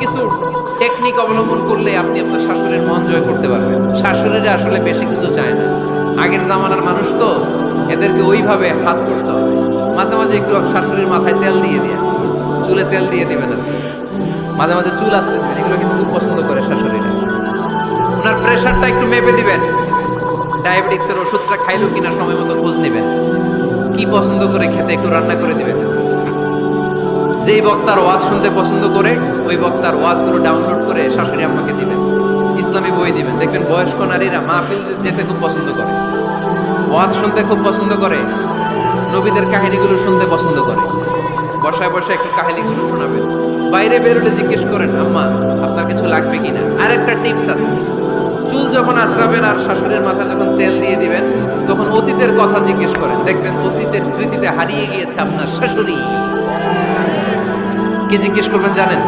কিছু টেকনিক অবলম্বন করলে আপনি আপনার শাশুড়ির মন জয় করতে পারবেন। শাশুড়িরা আসলে বেশি কিছু চায় না, আগের জামানার মানুষ তো, এদেরকে ওইভাবে হাত করতে হবে। মাঝে মাঝে একটু শাশুড়ির মাথায় তেল দিয়ে দিয়ে, চুলে তেল দিয়ে দিবেন আপনি, মাঝে মাঝে চুল আসতে দিবেন, এগুলো কিন্তু খুব পছন্দ করে শাশুড়িরা। ওনার প্রেশারটা একটু মেপে দিবেন, ডায়াবেটিক্সের ওষুধটা খাইলো কিনা সময় মতো খোঁজ নেবেন, কি পছন্দ করে খেতে একটু রান্না করে দিবেন। যেই বক্তার ওয়াজ শুনতে পছন্দ করে ওই বক্তার ওয়াজগুলো ডাউনলোড করে শাশুড়ি আম্মাকে দিবেন, ইসলামী বই দিবেন। দেখবেন বয়স্ক নারীরা মাহফিল যেতে খুব পছন্দ করে, ওয়াজ শুনতে খুব পছন্দ করে, নবীদের কাহিনীগুলো শুনতে পছন্দ করে। বসায় বসায় একটু কাহিনীগুলো শোনাবেন। বাইরে বেরোলে জিজ্ঞেস করেন, আম্মা আপনার কিছু লাগবে কিনা। আরেকটা টিপস আছে, চুল যখন আঁচড়াবেন আর শাশুড়ির মাথায় যখন তেল দিয়ে দিবেন, তখন অতীতের কথা জিজ্ঞেস করেন। দেখবেন অতীতের স্মৃতিতে হারিয়ে গিয়েছে আপনার শাশুড়ি। কি জিজ্ঞেস করবেন জানেন?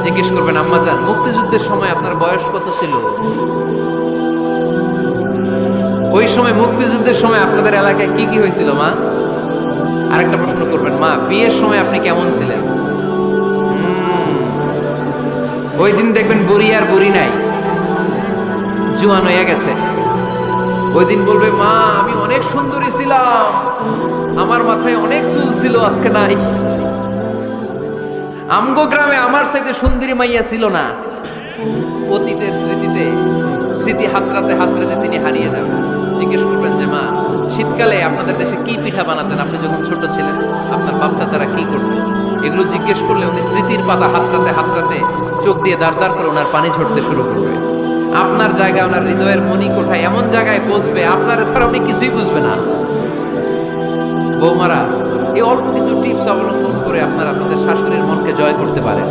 জিজ্ঞেস করবেন, আম্মা জান, মুক্তিযুদ্ধের সময় আপনার বয়স কত ছিল? ওই সময় মুক্তিযুদ্ধের সময় আপনাদের এলাকায় কি কি হয়েছিল মা? আরেকটা প্রশ্ন করবেন, মা বিয়ের সময় আপনি কেমন ছিলেন? ওই দিন দেখবেন বুড়ি আর বুড়ি নাই, জুয়ান হয়ে গেছে। ওই দিন বলবে, মা আমি অনেক সুন্দরী ছিলাম, আমার মাথায় অনেক চুল ছিল, আজকে নাই। আমগো গ্রামে আমার সাথে সুন্দরী মাইয়া ছিল না। অতীতের স্মৃতিতে, স্মৃতি হাতড়াতে হাতড়াতে তিনি হারিয়ে যাবেন। জিজ্ঞেস করবেন যে, মা শীতকালে আপনাদের দেশে কি পিঠা বানাতেন আপনি যখন ছোট ছিলেন? আপনার বাপ চাচারা কি করতো? এগুলো জিজ্ঞেস করলে উনি স্মৃতির পাতা হাতড়াতে হাতড়াতে চোখ দিয়ে দাঁড় দাঁড় করে ওনার পানি ঝরতে শুরু করবে। আপনার জায়গায়, ওনার হৃদয়ের মনি কোঠায় এমন জায়গায় পৌঁছবে, আপনার ছাড়া উনি কিছুই বুঝবে না। বৌমারা, এই অল্প কিছু টিপস অবলম্বন করে আপনারা আপনাদের শাশুড়ির মনকে জয় করতে পারেন।